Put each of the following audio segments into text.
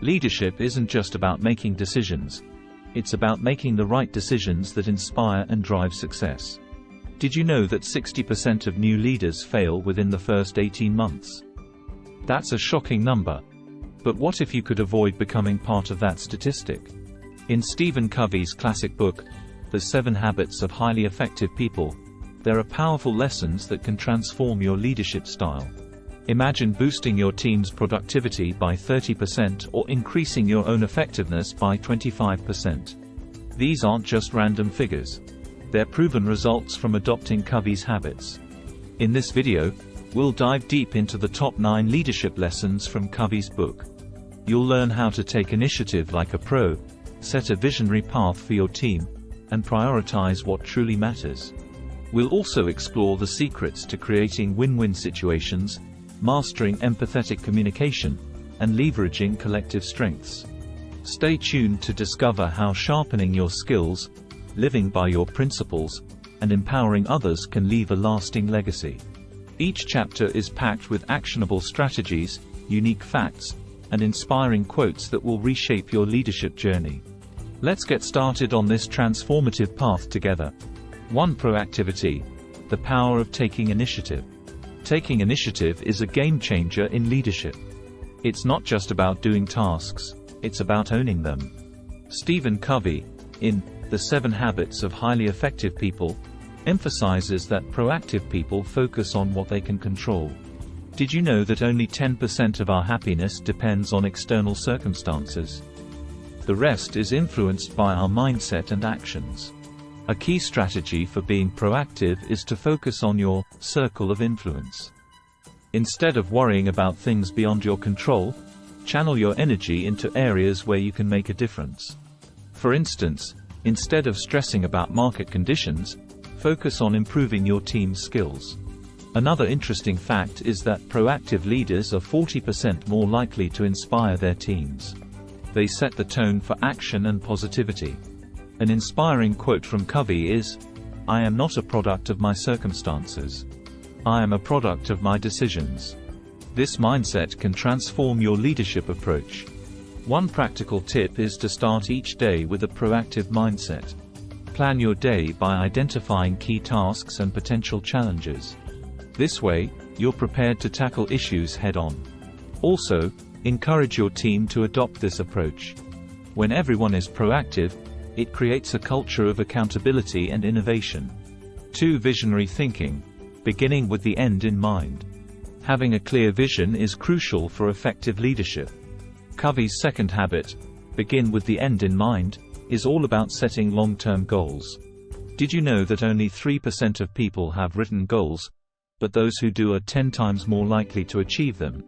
Leadership isn't just about making decisions. It's about making the right decisions that inspire and drive success. Did you know that 60% of new leaders fail within the first 18 months? That's a shocking number. But what if you could avoid becoming part of that statistic? In Stephen Covey's classic book, The 7 Habits of Highly Effective People, there are powerful lessons that can transform your leadership style. Imagine boosting your team's productivity by 30% or increasing your own effectiveness by 25%. These aren't just random figures. They're proven results from adopting Covey's habits. In this video, we'll dive deep into the top 9 leadership lessons from Covey's book. You'll learn how to take initiative like a pro, set a visionary path for your team, and prioritize what truly matters. We'll also explore the secrets to creating win-win situations, mastering empathetic communication, and leveraging collective strengths. Stay tuned to discover how sharpening your skills, living by your principles, and empowering others can leave a lasting legacy. Each chapter is packed with actionable strategies, unique facts, and inspiring quotes that will reshape your leadership journey. Let's get started on this transformative path together. 1. Proactivity: the power of taking initiative. Taking initiative is a game changer in leadership. It's not just about doing tasks, it's about owning them. Stephen Covey, in The 7 Habits of Highly Effective People, emphasizes that proactive people focus on what they can control. Did you know that only 10% of our happiness depends on external circumstances? The rest is influenced by our mindset and actions. A key strategy for being proactive is to focus on your circle of influence. Instead of worrying about things beyond your control, channel your energy into areas where you can make a difference. For instance, instead of stressing about market conditions, focus on improving your team's skills. Another interesting fact is that proactive leaders are 40% more likely to inspire their teams. They set the tone for action and positivity. An inspiring quote from Covey is, "I am not a product of my circumstances. I am a product of my decisions." This mindset can transform your leadership approach. One practical tip is to start each day with a proactive mindset. Plan your day by identifying key tasks and potential challenges. This way, you're prepared to tackle issues head-on. Also, encourage your team to adopt this approach. When everyone is proactive, it creates a culture of accountability and innovation. 2. Visionary thinking: beginning with the end in mind. Having a clear vision is crucial for effective leadership. Covey's second habit, begin with the end in mind, is all about setting long-term goals. Did you know that only 3% of people have written goals, but those who do are 10 times more likely to achieve them?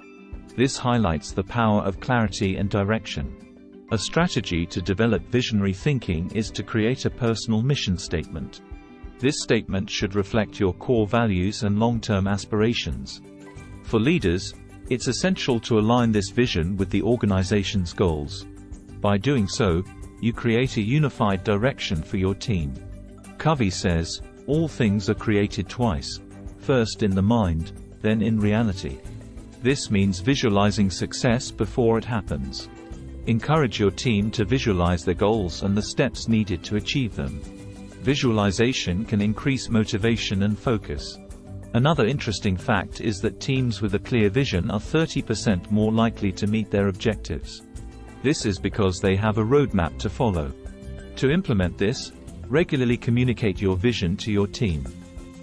This highlights the power of clarity and direction. A strategy to develop visionary thinking is to create a personal mission statement. This statement should reflect your core values and long-term aspirations. For leaders, it's essential to align this vision with the organization's goals. By doing so, you create a unified direction for your team. Covey says, "All things are created twice, first in the mind, then in reality." This means visualizing success before it happens. Encourage your team to visualize their goals and the steps needed to achieve them. Visualization can increase motivation and focus. Another interesting fact is that teams with a clear vision are 30% more likely to meet their objectives. This is because they have a roadmap to follow. To implement this, regularly communicate your vision to your team.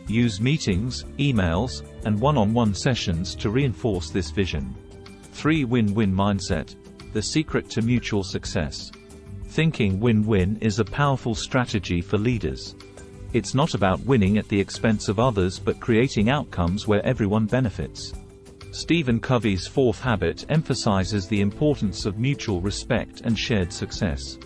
Use meetings, emails, and one-on-one sessions to reinforce this vision. 3. Win-win mindset: the secret to mutual success. Thinking win-win is a powerful strategy for leaders. It's not about winning at the expense of others but creating outcomes where everyone benefits. Stephen Covey's fourth habit emphasizes the importance of mutual respect and shared success.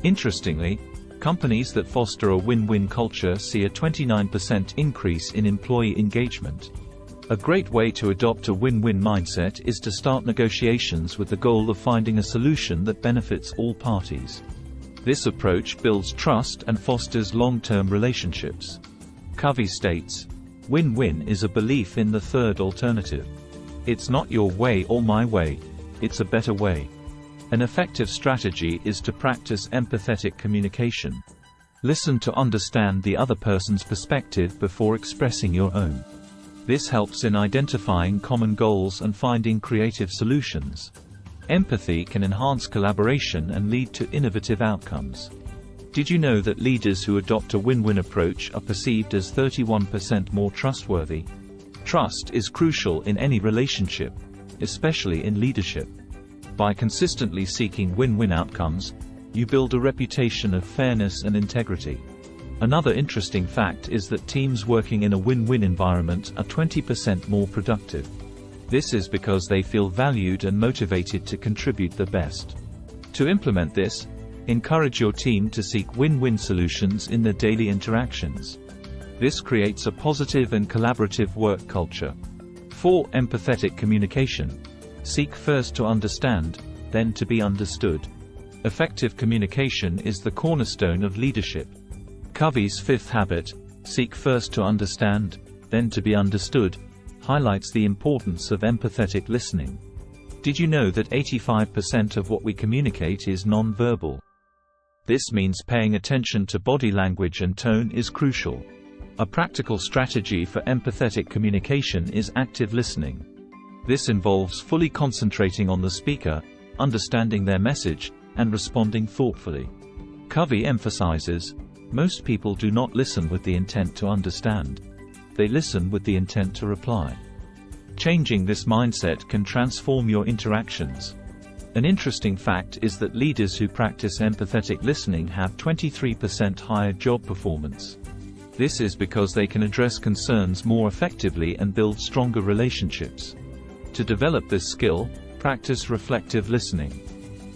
Interestingly, companies that foster a win-win culture see a 29% increase in employee engagement. A great way to adopt a win-win mindset is to start negotiations with the goal of finding a solution that benefits all parties. This approach builds trust and fosters long-term relationships. Covey states, "Win-win is a belief in the third alternative. It's not your way or my way, it's a better way." An effective strategy is to practice empathetic communication. Listen to understand the other person's perspective before expressing your own. This helps in identifying common goals and finding creative solutions. Empathy can enhance collaboration and lead to innovative outcomes. Did you know that leaders who adopt a win-win approach are perceived as 31% more trustworthy? Trust is crucial in any relationship, especially in leadership. By consistently seeking win-win outcomes, you build a reputation of fairness and integrity. Another interesting fact is that teams working in a win-win environment are 20% more productive. This is because they feel valued and motivated to contribute the best. To implement this, encourage your team to seek win-win solutions in their daily interactions. This creates a positive and collaborative work culture. 4. Empathetic communication. Seek first to understand, then to be understood. Effective communication is the cornerstone of leadership. Covey's fifth habit, seek first to understand, then to be understood, highlights the importance of empathetic listening. Did you know that 85% of what we communicate is non-verbal? This means paying attention to body language and tone is crucial. A practical strategy for empathetic communication is active listening. This involves fully concentrating on the speaker, understanding their message, and responding thoughtfully. Covey emphasizes, most people do not listen with the intent to understand. They listen with the intent to reply. Changing this mindset can transform your interactions. An interesting fact is that leaders who practice empathetic listening have 23% higher job performance. This is because they can address concerns more effectively and build stronger relationships. To develop this skill, practice reflective listening.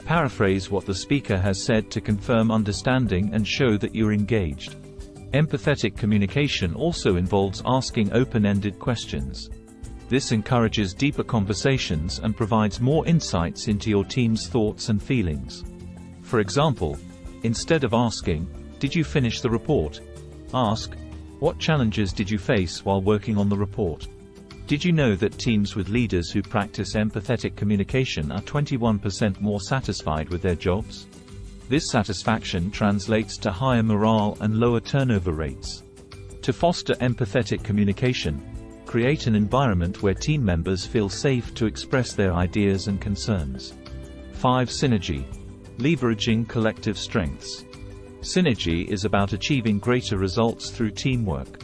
Paraphrase what the speaker has said to confirm understanding and show that you're engaged. Empathetic communication also involves asking open-ended questions. This encourages deeper conversations and provides more insights into your team's thoughts and feelings. For example, instead of asking, "Did you finish the report?" ask, "What challenges did you face while working on the report?" Did you know that teams with leaders who practice empathetic communication are 21% more satisfied with their jobs? This satisfaction translates to higher morale and lower turnover rates. To foster empathetic communication, create an environment where team members feel safe to express their ideas and concerns. 5. Synergy. Leveraging collective strengths. Synergy is about achieving greater results through teamwork.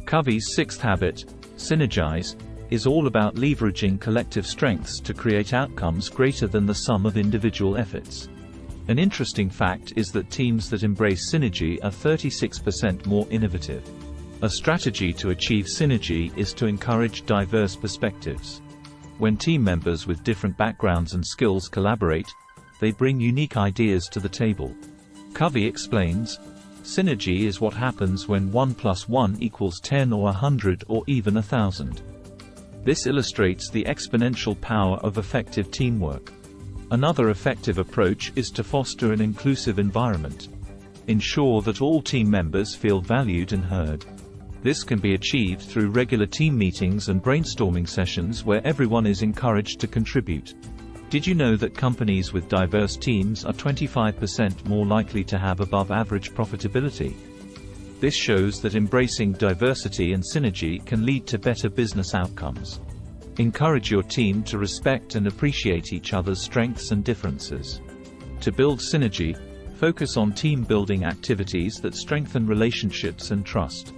Covey's sixth habit, synergize, is all about leveraging collective strengths to create outcomes greater than the sum of individual efforts. An interesting fact is that teams that embrace synergy are 36% more innovative. A strategy to achieve synergy is to encourage diverse perspectives. When team members with different backgrounds and skills collaborate, they bring unique ideas to the table. Covey explains, synergy is what happens when 1 + 1 = 10 or 100 or even 1,000. This illustrates the exponential power of effective teamwork. Another effective approach is to foster an inclusive environment. Ensure that all team members feel valued and heard. This can be achieved through regular team meetings and brainstorming sessions where everyone is encouraged to contribute. Did you know that companies with diverse teams are 25% more likely to have above-average profitability? This shows that embracing diversity and synergy can lead to better business outcomes. Encourage your team to respect and appreciate each other's strengths and differences. To build synergy, focus on team-building activities that strengthen relationships and trust.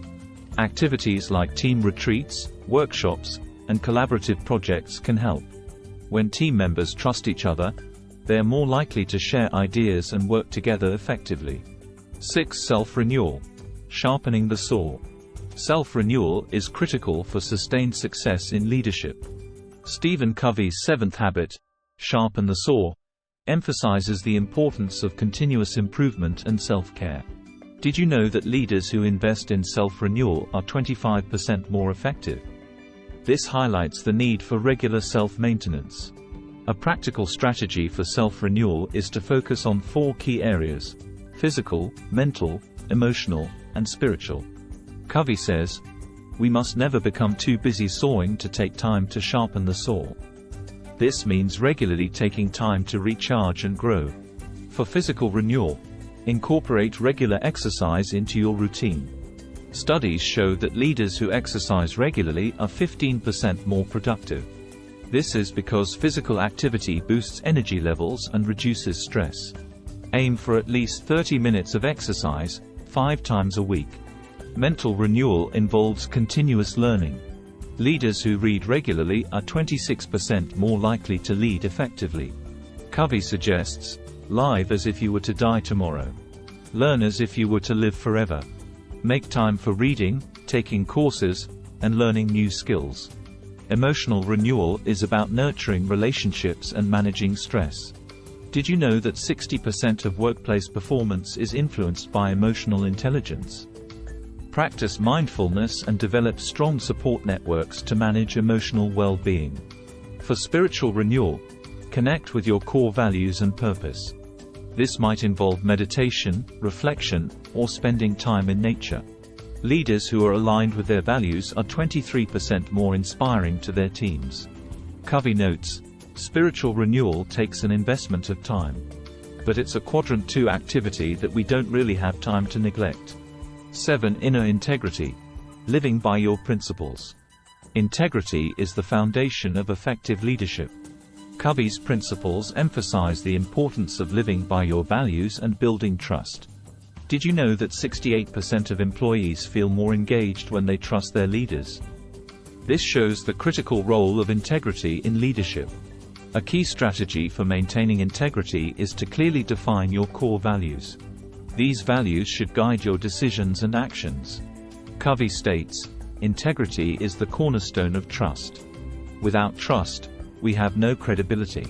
Activities like team retreats, workshops, and collaborative projects can help. When team members trust each other, they are more likely to share ideas and work together effectively. 6. Self-renewal. Sharpening the saw. Self-renewal is critical for sustained success in leadership. Stephen Covey's seventh habit, sharpen the saw, emphasizes the importance of continuous improvement and self-care. Did you know that leaders who invest in self-renewal are 25% more effective? This highlights the need for regular self-maintenance. A practical strategy for self-renewal is to focus on 4 key areas: physical, mental, emotional, and spiritual. Covey says, "We must never become too busy sawing to take time to sharpen the saw." This means regularly taking time to recharge and grow. For physical renewal, incorporate regular exercise into your routine. Studies show that leaders who exercise regularly are 15% more productive. This is because physical activity boosts energy levels and reduces stress. Aim for at least 30 minutes of exercise, 5 times a week. Mental renewal involves continuous learning. Leaders who read regularly are 26% more likely to lead effectively. Covey suggests, live as if you were to die tomorrow. Learn as if you were to live forever. Make time for reading, taking courses, and learning new skills. Emotional renewal is about nurturing relationships and managing stress. Did you know that 60% of workplace performance is influenced by emotional intelligence? Practice mindfulness and develop strong support networks to manage emotional well-being. For spiritual renewal, connect with your core values and purpose. This might involve meditation, reflection, or spending time in nature. Leaders who are aligned with their values are 23% more inspiring to their teams. Covey notes, spiritual renewal takes an investment of time. But it's a quadrant 2 activity that we don't really have time to neglect. 7. Inner integrity. Living by your principles. Integrity is the foundation of effective leadership. Covey's principles emphasize the importance of living by your values and building trust. Did you know that 68% of employees feel more engaged when they trust their leaders? This shows the critical role of integrity in leadership. A key strategy for maintaining integrity is to clearly define your core values. These values should guide your decisions and actions. Covey states, integrity is the cornerstone of trust. Without trust, we have no credibility.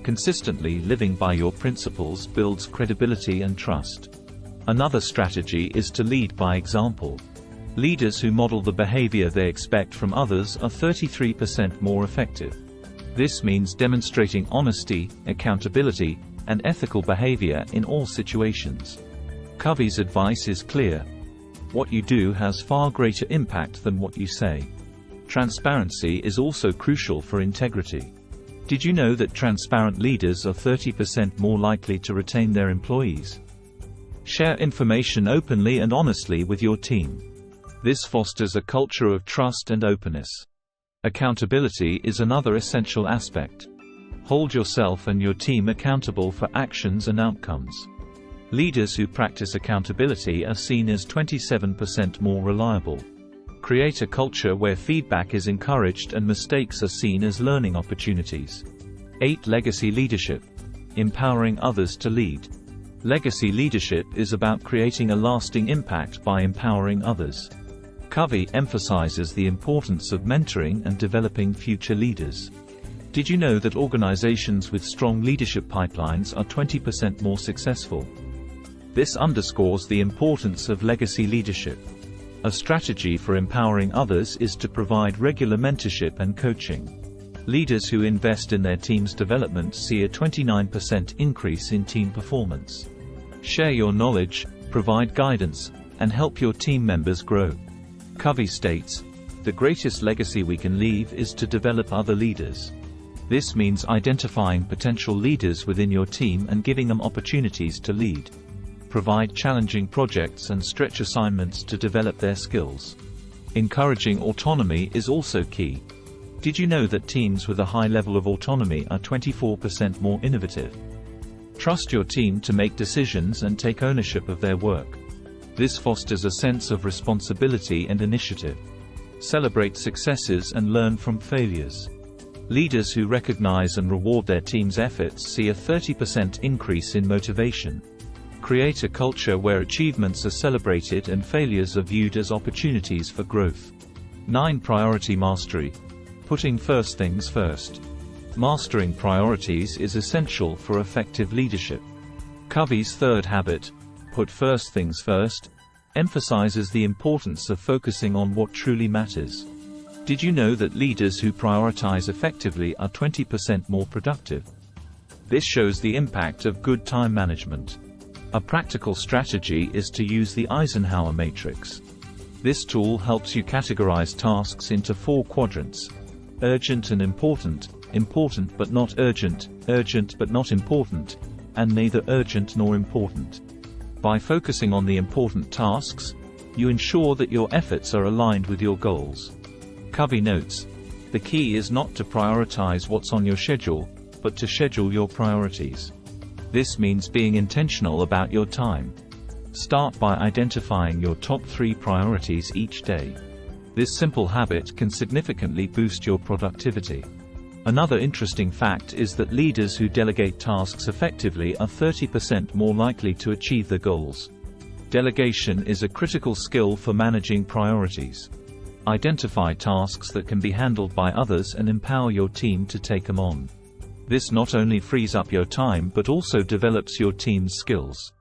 Consistently living by your principles builds credibility and trust. Another strategy is to lead by example. Leaders who model the behavior they expect from others are 33% more effective. This means demonstrating honesty, accountability, and ethical behavior in all situations. Covey's advice is clear. What you do has far greater impact than what you say. Transparency is also crucial for integrity. Did you know that transparent leaders are 30% more likely to retain their employees? Share information openly and honestly with your team. This fosters a culture of trust and openness. Accountability is another essential aspect. Hold yourself and your team accountable for actions and outcomes. Leaders who practice accountability are seen as 27% more reliable. Create a culture where feedback is encouraged and mistakes are seen as learning opportunities. 8. Legacy leadership. Empowering others to lead. Legacy leadership is about creating a lasting impact by empowering others. Covey emphasizes the importance of mentoring and developing future leaders. Did you know that organizations with strong leadership pipelines are 20% more successful? This underscores the importance of legacy leadership. A strategy for empowering others is to provide regular mentorship and coaching. Leaders who invest in their team's development see a 29% increase in team performance. Share your knowledge, provide guidance, and help your team members grow. Covey states, the greatest legacy we can leave is to develop other leaders. This means identifying potential leaders within your team and giving them opportunities to lead. Provide challenging projects and stretch assignments to develop their skills. Encouraging autonomy is also key. Did you know that teams with a high level of autonomy are 24% more innovative? Trust your team to make decisions and take ownership of their work. This fosters a sense of responsibility and initiative. Celebrate successes and learn from failures. Leaders who recognize and reward their team's efforts see a 30% increase in motivation. Create a culture where achievements are celebrated and failures are viewed as opportunities for growth. 9. Priority mastery. Putting first things first. Mastering priorities is essential for effective leadership. Covey's third habit, put first things first, emphasizes the importance of focusing on what truly matters. Did you know that leaders who prioritize effectively are 20% more productive? This shows the impact of good time management. A practical strategy is to use the Eisenhower matrix. This tool helps you categorize tasks into 4 quadrants: urgent and important, important but not urgent, urgent but not important, and neither urgent nor important. By focusing on the important tasks, you ensure that your efforts are aligned with your goals. Covey notes, "The key is not to prioritize what's on your schedule, but to schedule your priorities." This means being intentional about your time. Start by identifying your top 3 priorities each day. This simple habit can significantly boost your productivity. Another interesting fact is that leaders who delegate tasks effectively are 30% more likely to achieve their goals. Delegation is a critical skill for managing priorities. Identify tasks that can be handled by others and empower your team to take them on. This not only frees up your time but also develops your team's skills.